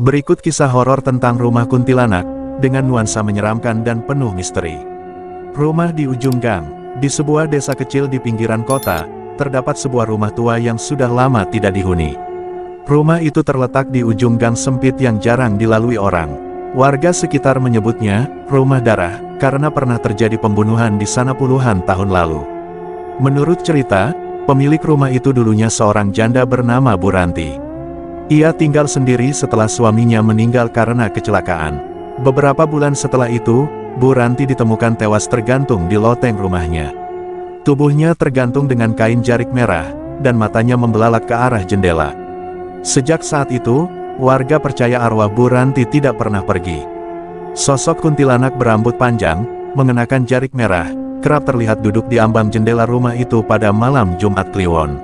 Berikut kisah horor tentang rumah kuntilanak, dengan nuansa menyeramkan dan penuh misteri. Rumah di ujung gang. Di sebuah desa kecil di pinggiran kota, terdapat sebuah rumah tua yang sudah lama tidak dihuni. Rumah itu terletak di ujung gang sempit yang jarang dilalui orang. Warga sekitar menyebutnya, rumah darah, karena pernah terjadi pembunuhan di sana puluhan tahun lalu. Menurut cerita, pemilik rumah itu dulunya seorang janda bernama Bu Ranti. Ia tinggal sendiri setelah suaminya meninggal karena kecelakaan. Beberapa bulan setelah itu, Bu Ranti ditemukan tewas tergantung di loteng rumahnya. Tubuhnya tergantung dengan kain jarik merah, dan matanya membelalak ke arah jendela. Sejak saat itu, warga percaya arwah Bu Ranti tidak pernah pergi. Sosok kuntilanak berambut panjang, mengenakan jarik merah, kerap terlihat duduk di ambang jendela rumah itu pada malam Jumat Kliwon.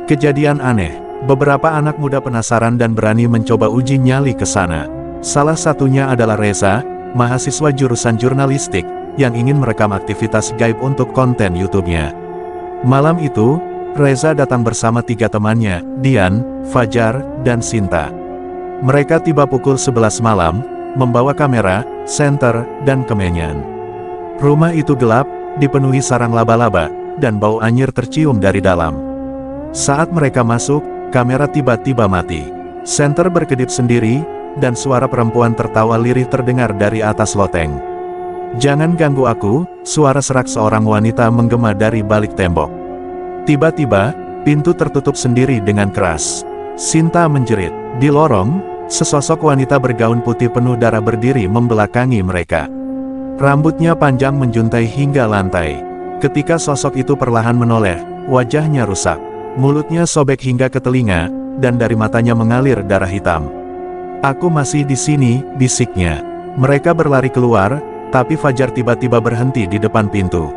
Kejadian aneh. Beberapa anak muda penasaran dan berani mencoba uji nyali ke sana. Salah satunya adalah Reza, mahasiswa jurusan jurnalistik, yang ingin merekam aktivitas gaib untuk konten YouTube-nya. Malam itu, Reza datang bersama 3 temannya, Dian, Fajar, dan Sinta. Mereka tiba pukul 11 malam, membawa kamera, senter, dan kemenyan. Rumah itu gelap, dipenuhi sarang laba-laba, dan bau anyir tercium dari dalam. Saat mereka masuk, kamera tiba-tiba mati. Senter berkedip sendiri, dan suara perempuan tertawa lirih terdengar dari atas loteng. "Jangan ganggu aku," suara serak seorang wanita menggema dari balik tembok. Tiba-tiba, pintu tertutup sendiri dengan keras. Sinta menjerit. Di lorong, sesosok wanita bergaun putih penuh darah berdiri membelakangi mereka. Rambutnya panjang menjuntai hingga lantai. Ketika sosok itu perlahan menoleh, wajahnya rusak. Mulutnya sobek hingga ke telinga, dan dari matanya mengalir darah hitam. "Aku masih di sini," bisiknya. Mereka berlari keluar, tapi Fajar tiba-tiba berhenti di depan pintu.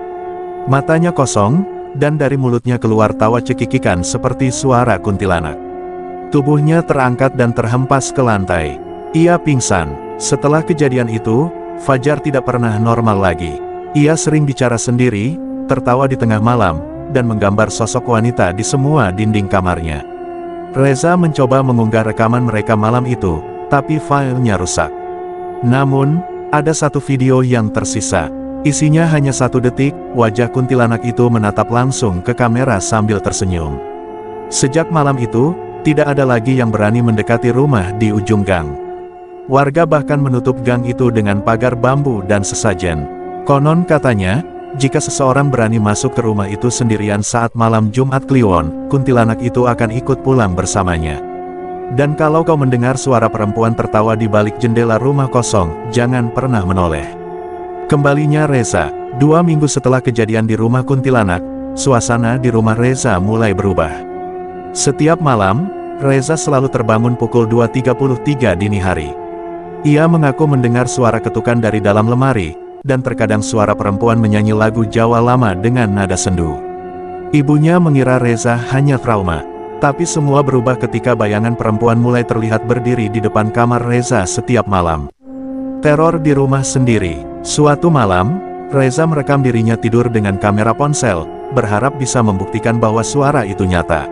Matanya kosong, dan dari mulutnya keluar tawa cekikikan seperti suara kuntilanak. Tubuhnya terangkat dan terhempas ke lantai. Ia pingsan. Setelah kejadian itu, Fajar tidak pernah normal lagi. Ia sering bicara sendiri, tertawa di tengah malam, dan menggambar sosok wanita di semua dinding kamarnya. Reza mencoba mengunggah rekaman mereka malam itu, tapi filenya rusak. Namun, ada satu video yang tersisa. Isinya hanya 1 detik, wajah kuntilanak itu menatap langsung ke kamera sambil tersenyum. Sejak malam itu, tidak ada lagi yang berani mendekati rumah di ujung gang. Warga bahkan menutup gang itu dengan pagar bambu dan sesajen. Konon katanya, jika seseorang berani masuk ke rumah itu sendirian saat malam Jumat Kliwon, kuntilanak itu akan ikut pulang bersamanya. Dan kalau kau mendengar suara perempuan tertawa di balik jendela rumah kosong, jangan pernah menoleh. Kembalinya Reza. 2 minggu setelah kejadian di rumah kuntilanak, suasana di rumah Reza mulai berubah. Setiap malam, Reza selalu terbangun pukul 2.33 dini hari. Ia mengaku mendengar suara ketukan dari dalam lemari, dan terkadang suara perempuan menyanyi lagu Jawa lama dengan nada sendu. Ibunya mengira Reza hanya trauma, tapi semua berubah ketika bayangan perempuan mulai terlihat berdiri di depan kamar Reza setiap malam. Teror di rumah sendiri. Suatu malam, Reza merekam dirinya tidur dengan kamera ponsel, berharap bisa membuktikan bahwa suara itu nyata.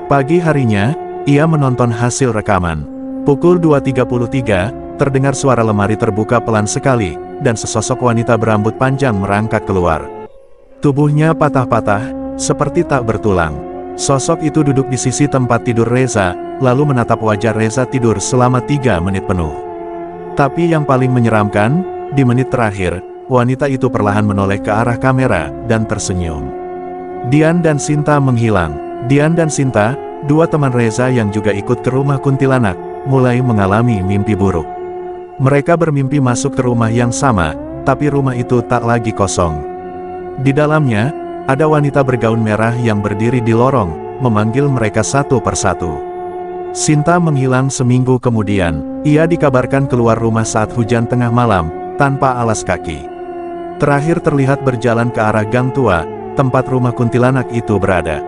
Pagi harinya, ia menonton hasil rekaman. Pukul 2.33, terdengar suara lemari terbuka pelan sekali, dan sesosok wanita berambut panjang merangkak keluar. Tubuhnya patah-patah, seperti tak bertulang. Sosok itu duduk di sisi tempat tidur Reza, lalu menatap wajah Reza tidur selama 3 menit penuh. Tapi yang paling menyeramkan, di menit terakhir, wanita itu perlahan menoleh ke arah kamera, dan tersenyum. Dian dan Sinta menghilang. Dian dan Sinta, 2 teman Reza yang juga ikut ke rumah kuntilanak, mulai mengalami mimpi buruk. Mereka bermimpi masuk ke rumah yang sama, tapi rumah itu tak lagi kosong. Di dalamnya, ada wanita bergaun merah yang berdiri di lorong, memanggil mereka satu persatu. Sinta menghilang seminggu kemudian. Ia dikabarkan keluar rumah saat hujan tengah malam, tanpa alas kaki. Terakhir terlihat berjalan ke arah gang tua, tempat rumah kuntilanak itu berada.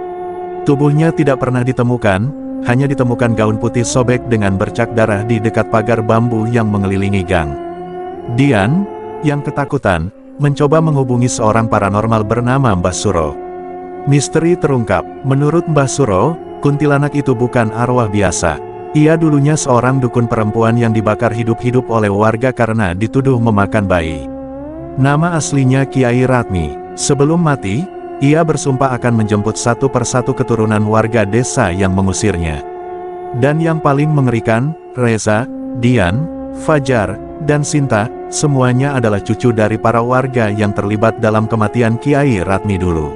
Tubuhnya tidak pernah ditemukan, hanya ditemukan gaun putih sobek dengan bercak darah di dekat pagar bambu yang mengelilingi gang. Dian, yang ketakutan, mencoba menghubungi seorang paranormal bernama Mbah Suro. Misteri terungkap. Menurut Mbah Suro, kuntilanak itu bukan arwah biasa. Ia dulunya seorang dukun perempuan yang dibakar hidup-hidup oleh warga karena dituduh memakan bayi. Nama aslinya Kiai Ratmi. Sebelum mati, ia bersumpah akan menjemput satu persatu keturunan warga desa yang mengusirnya. Dan yang paling mengerikan, Reza, Dian, Fajar, dan Sinta, semuanya adalah cucu dari para warga yang terlibat dalam kematian Kiai Ratmi dulu.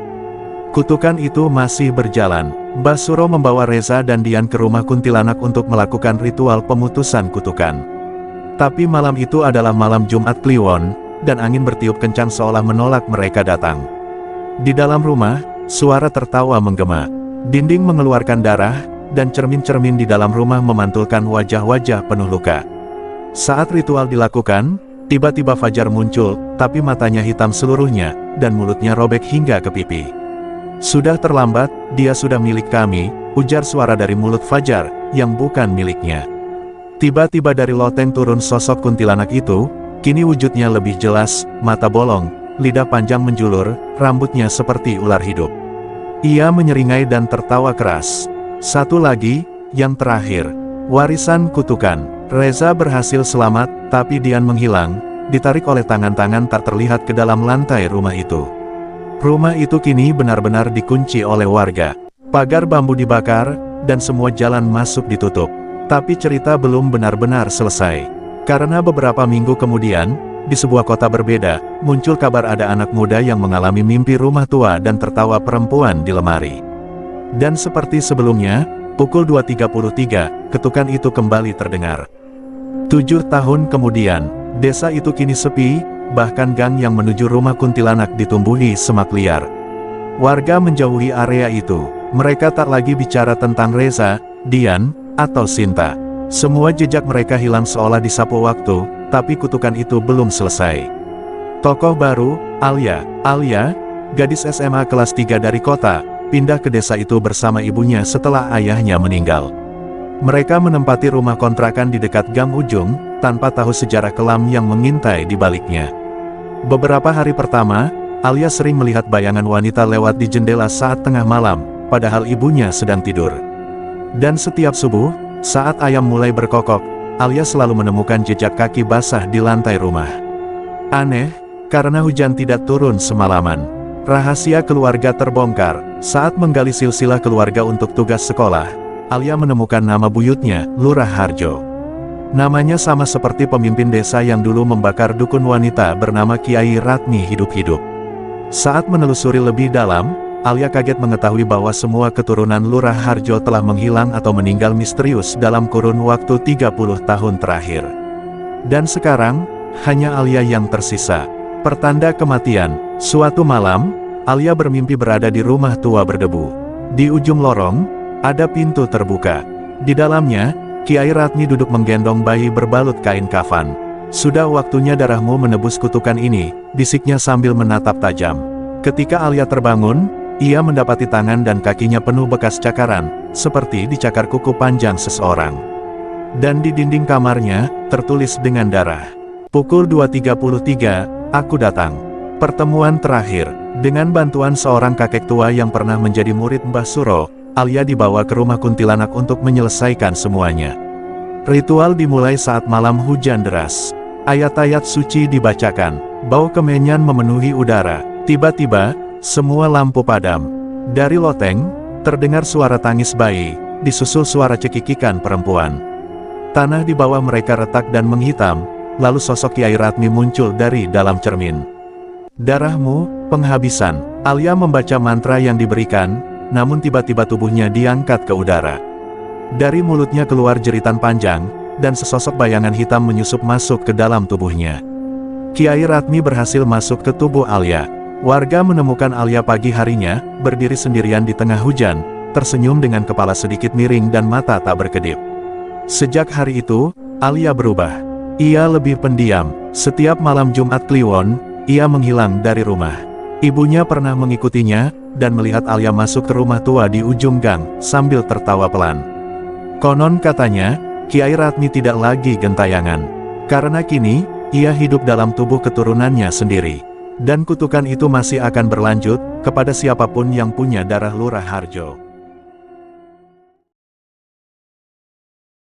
Kutukan itu masih berjalan. Mbah Suro membawa Reza dan Dian ke rumah kuntilanak untuk melakukan ritual pemutusan kutukan. Tapi malam itu adalah malam Jumat Kliwon, dan angin bertiup kencang seolah menolak mereka datang. Di dalam rumah, suara tertawa menggema. Dinding mengeluarkan darah, dan cermin-cermin di dalam rumah memantulkan wajah-wajah penuh luka. Saat ritual dilakukan, tiba-tiba Fajar muncul, tapi matanya hitam seluruhnya, dan mulutnya robek hingga ke pipi. "Sudah terlambat, dia sudah milik kami," ujar suara dari mulut Fajar, yang bukan miliknya. Tiba-tiba dari loteng turun sosok kuntilanak itu, kini wujudnya lebih jelas, mata bolong, lidah panjang menjulur, rambutnya seperti ular hidup. Ia menyeringai dan tertawa keras. "Satu lagi, yang terakhir, warisan kutukan." Reza berhasil selamat, tapi Dian menghilang, ditarik oleh tangan-tangan tak terlihat ke dalam lantai rumah itu. Rumah itu kini benar-benar dikunci oleh warga. Pagar bambu dibakar, dan semua jalan masuk ditutup. Tapi cerita belum benar-benar selesai. Karena beberapa minggu kemudian, di sebuah kota berbeda, muncul kabar ada anak muda yang mengalami mimpi rumah tua dan tertawa perempuan di lemari. Dan seperti sebelumnya, pukul 2.33, ketukan itu kembali terdengar. 7 tahun kemudian, desa itu kini sepi, bahkan gang yang menuju rumah kuntilanak ditumbuhi semak liar. Warga menjauhi area itu. Mereka tak lagi bicara tentang Reza, Dian, atau Sinta. Semua jejak mereka hilang seolah disapu waktu, tapi kutukan itu belum selesai. Tokoh baru, Alia, gadis SMA kelas 3 dari kota, pindah ke desa itu bersama ibunya setelah ayahnya meninggal. Mereka menempati rumah kontrakan di dekat gang ujung, tanpa tahu sejarah kelam yang mengintai di baliknya. Beberapa hari pertama, Alia sering melihat bayangan wanita lewat di jendela saat tengah malam, padahal ibunya sedang tidur. Dan setiap subuh, saat ayam mulai berkokok, Alia selalu menemukan jejak kaki basah di lantai rumah. Aneh, karena hujan tidak turun semalaman. Rahasia keluarga terbongkar. Saat menggali silsilah keluarga untuk tugas sekolah, Alia menemukan nama buyutnya, Lurah Harjo. Namanya sama seperti pemimpin desa yang dulu membakar dukun wanita bernama Kiai Ratmi hidup-hidup. Saat menelusuri lebih dalam, Alia kaget mengetahui bahwa semua keturunan Lurah Harjo telah menghilang atau meninggal misterius dalam kurun waktu 30 tahun terakhir. Dan sekarang, hanya Alia yang tersisa. Pertanda kematian. Suatu malam, Alia bermimpi berada di rumah tua berdebu. Di ujung lorong, ada pintu terbuka. Di dalamnya, Kiai Ratmi duduk menggendong bayi berbalut kain kafan. "Sudah waktunya darahmu menebus kutukan ini," bisiknya sambil menatap tajam. Ketika Alia terbangun, ia mendapati tangan dan kakinya penuh bekas cakaran, seperti dicakar kuku panjang seseorang. Dan di dinding kamarnya, tertulis dengan darah. Pukul 2.33, aku datang. Pertemuan terakhir. Dengan bantuan seorang kakek tua yang pernah menjadi murid Mbah Suro, Alia dibawa ke rumah kuntilanak untuk menyelesaikan semuanya. Ritual dimulai saat malam hujan deras. Ayat-ayat suci dibacakan. Bau kemenyan memenuhi udara. Tiba-tiba, semua lampu padam. Dari loteng, terdengar suara tangis bayi, disusul suara cekikikan perempuan. Tanah di bawah mereka retak dan menghitam, lalu sosok Kiai Ratmi muncul dari dalam cermin. "Darahmu, penghabisan." Alia membaca mantra yang diberikan, namun tiba-tiba tubuhnya diangkat ke udara. Dari mulutnya keluar jeritan panjang, dan sesosok bayangan hitam menyusup masuk ke dalam tubuhnya. Kiai Ratmi berhasil masuk ke tubuh Alia. Warga menemukan Alia pagi harinya, berdiri sendirian di tengah hujan, tersenyum dengan kepala sedikit miring dan mata tak berkedip. Sejak hari itu, Alia berubah. Ia lebih pendiam. Setiap malam Jumat Kliwon, ia menghilang dari rumah. Ibunya pernah mengikutinya, dan melihat Alia masuk ke rumah tua di ujung gang, sambil tertawa pelan. Konon katanya, Kiai Ratmi tidak lagi gentayangan. Karena kini, ia hidup dalam tubuh keturunannya sendiri. Dan kutukan itu masih akan berlanjut, kepada siapapun yang punya darah Lurah Harjo.